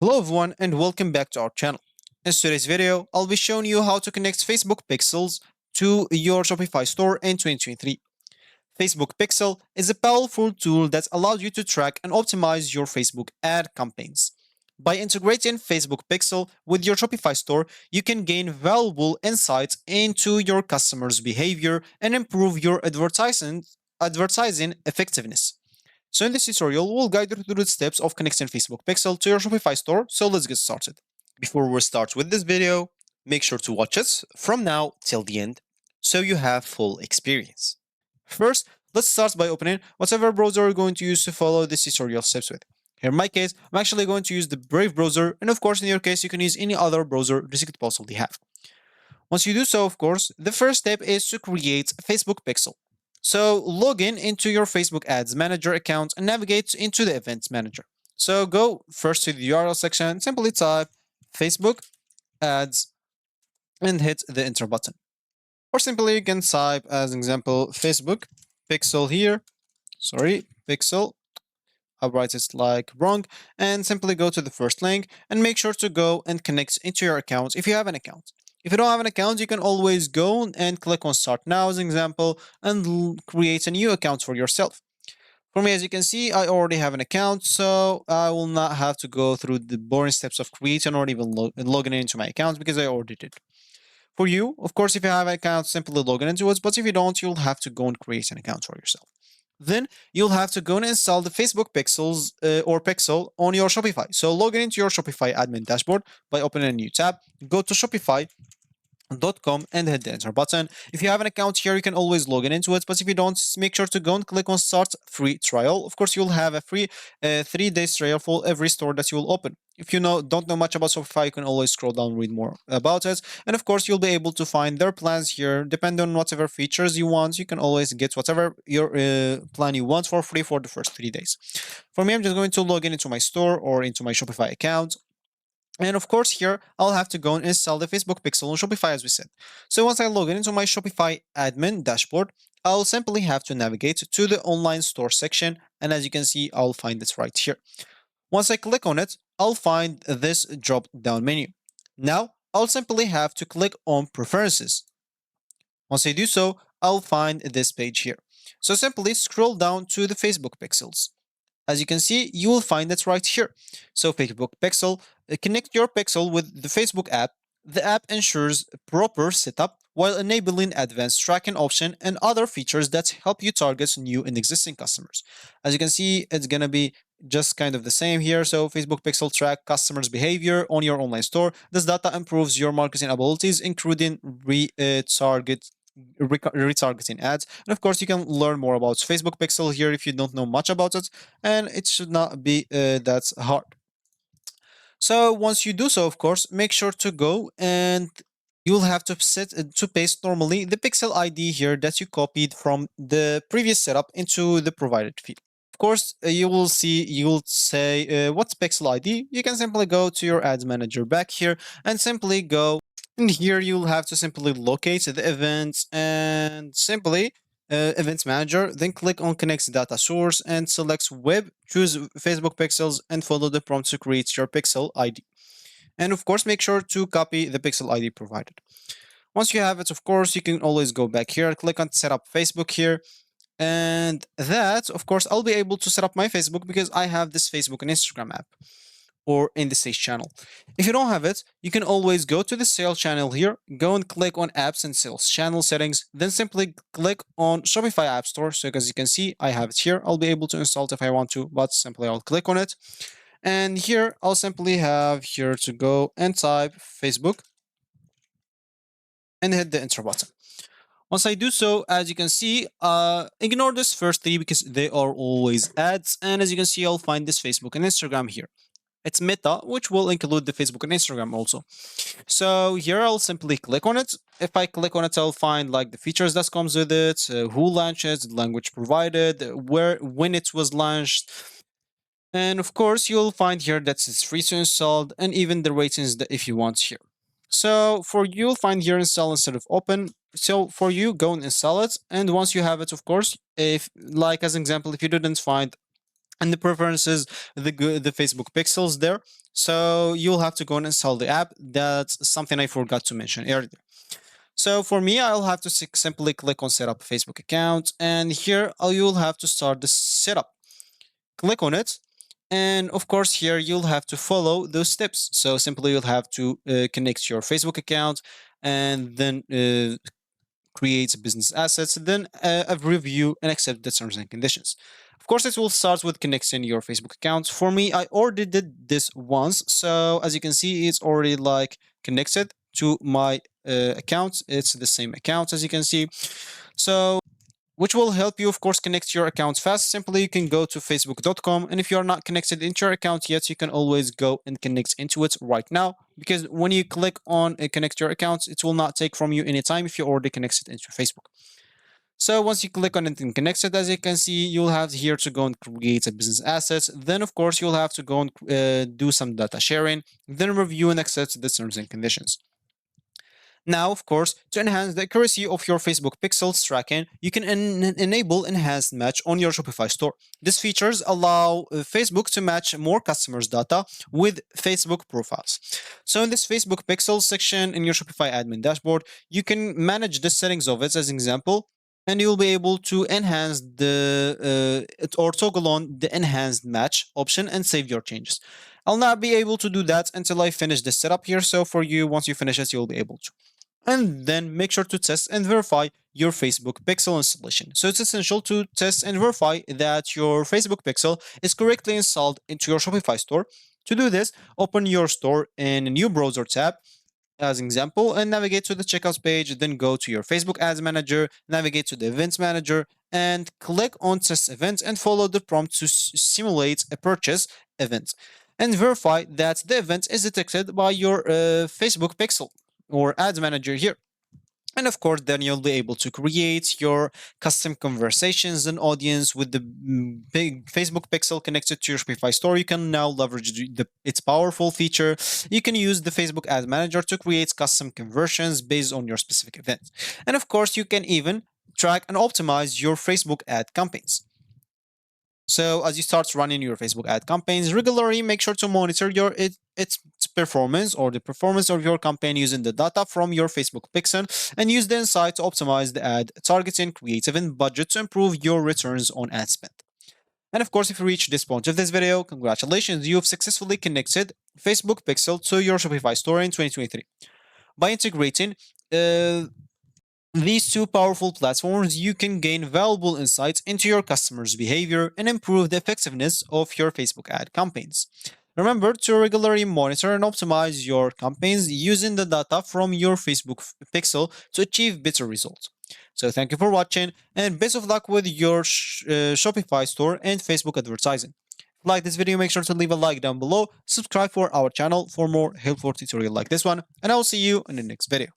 Hello everyone and welcome back to our channel. In today's video, I'll be showing you how to connect Facebook Pixels to your Shopify store in 2023. Facebook Pixel is a powerful tool that allows you to track and optimize your Facebook ad campaigns. By integrating Facebook Pixel with your Shopify store, you can gain valuable insights into your customers' behavior and improve your advertising effectiveness. So in this tutorial, we'll guide you through the steps of connecting Facebook Pixel to your Shopify store, so let's get started. Before we start with this video, make sure to watch us from now till the end, so you have full experience. First, let's start by opening whatever browser you're going to use to follow this tutorial steps with. Here in my case, I'm actually going to use the Brave browser, and of course in your case, you can use any other browser that you could possibly have. Once you do so, of course, the first step is to create a Facebook Pixel. So log in into your Facebook Ads Manager account and navigate into the Events Manager. So go first to the URL section, simply type Facebook Ads and hit the enter button. Or simply you can type as an example Facebook Pixel here. Sorry, Pixel. I'll write it like wrong and simply go to the first link and make sure to go and connect into your account if you have an account. If you don't have an account, you can always go and click on Start Now as an example and create a new account for yourself. For me, as you can see, I already have an account, so I will not have to go through the boring steps of creating or even logging into my account because I already did. For you, of course, if you have an account, simply log in into it, but if you don't, you'll have to go and create an account for yourself. Then you'll have to go and install the Facebook Pixels or Pixel on your Shopify. So log in into your Shopify admin dashboard by opening a new tab, go to Shopify.com and hit the enter button. If you have an account here, you can always log in into it, but if you don't, make sure to go and click on start free trial. Of course, you'll have a free 3 days trial for every store that you will open. If you don't know much about Shopify, you can always scroll down and read more about it. And of course, you'll be able to find their plans here. Depending on whatever features you want, you can always get whatever your plan you want for free for the first 3 days. For me, I'm just going to log in into my store or into my Shopify account. And of course, here I'll have to go and install the Facebook Pixel on Shopify, as we said. So once I log in into my Shopify admin dashboard, I'll simply have to navigate to the online store section. And as you can see, I'll find it right here. Once I click on it, I'll find this drop down menu. Now, I'll simply have to click on Preferences. Once I do so, I'll find this page here. So simply scroll down to the Facebook Pixels. As you can see, you will find it right here. So Facebook Pixel, connect your Pixel with the Facebook app. The app ensures proper setup while enabling advanced tracking option and other features that help you target new and existing customers. As you can see, it's going to be just kind of the same here. So Facebook Pixel track customers' behavior on your online store. This data improves your marketing abilities, including retargeting ads. And of course, you can learn more about Facebook Pixel here if you don't know much about it, and it should not be that hard. So once you do so, of course, make sure to go and you'll have to set to paste normally the pixel ID here that you copied from the previous setup into the provided field. Of course, you'll say what's pixel ID. You can simply go to your ads manager back here and simply go. And here you'll have to simply locate the events and simply events manager, then click on connect data source and select web, choose Facebook pixels and follow the prompt to create your pixel ID. And of course, make sure to copy the pixel ID provided. Once you have it, of course, you can always go back here, click on set up Facebook here. And that, of course, I'll be able to set up my Facebook because I have this Facebook and Instagram app or in the sales channel. If you don't have it, you can always go to the sales channel here, go and click on apps and sales channel settings, then simply click on Shopify App Store. So as you can see, I have it here. I'll be able to install it if I want to, but simply I'll click on it. And here I'll simply have here to go and type Facebook and hit the enter button. Once I do so, as you can see, ignore this first three because they are always ads. And as you can see, I'll find this Facebook and Instagram here. It's Meta, which will include the Facebook and Instagram also. So here I'll simply click on it. If I click on it, I'll find like the features that comes with it, who launches, the language provided, when it was launched. And of course, you'll find here that it's free to install and even the ratings that if you want here. So for you'll find here install instead of open. So for you, go and install it. And once you have it, of course, if like as an example, if you didn't find and the preferences, the Facebook pixels there. So you'll have to go and install the app. That's something I forgot to mention earlier. So for me, I'll have to simply click on set up a Facebook account, and here you'll have to start the setup. Click on it, and of course here you'll have to follow those steps. So simply you'll have to connect your Facebook account, and then create business assets, then review and accept the terms and conditions. Of course, it will start with connecting your Facebook account. For me, I already did this once. So as you can see, it's already like connected to my account. It's the same account as you can see. So which will help you, of course, connect your accounts fast. Simply, you can go to facebook.com, and if you're not connected into your account yet, you can always go and connect into it right now, because when you click on connect your accounts, it will not take from you any time if you already connected into Facebook. So once you click on it and connect it, as you can see, you'll have here to go and create a business asset. Then, of course, you'll have to go and do some data sharing, then review and accept the terms and conditions. Now, of course, to enhance the accuracy of your Facebook pixels tracking, you can enable enhanced match on your Shopify store. These features allow Facebook to match more customers' data with Facebook profiles. So in this Facebook pixels section in your Shopify admin dashboard, you can manage the settings of it as an example, and you'll be able to enhance or toggle on the enhanced match option and save your changes. I'll not be able to do that until I finish the setup here. So for you, once you finish it, you'll be able to. And then make sure to test and verify your Facebook pixel installation. So it's essential to test and verify that your Facebook pixel is correctly installed into your Shopify store. To do this, open your store in a new browser tab as an example and navigate to the checkout page. Then go to your Facebook ads manager, navigate to the events manager, and click on test events and follow the prompt to simulate a purchase event, and verify that the event is detected by your Facebook pixel or ads manager here. And of course, then you'll be able to create your custom conversations and audience with the big Facebook pixel connected to your Shopify store. You can now leverage its powerful feature. You can use the Facebook ad manager to create custom conversions based on your specific event. And of course, you can even track and optimize your Facebook ad campaigns. So as you start running your Facebook ad campaigns regularly, make sure to monitor its performance or the performance of your campaign using the data from your Facebook pixel, and use the insight to optimize the ad targeting, creative, and budget to improve your returns on ad spend. And of course, if you reach this point of this video, congratulations, you've successfully connected Facebook pixel to your Shopify store in 2023. By integrating these two powerful platforms, you can gain valuable insights into your customers' behavior and improve the effectiveness of your Facebook ad campaigns. Remember to regularly monitor and optimize your campaigns using the data from your Facebook pixel to achieve better results. So thank you for watching, and best of luck with your Shopify store and Facebook advertising. If you like this video, make sure to leave a like down below, subscribe for our channel for more helpful tutorial like this one, and I will see you in the next video.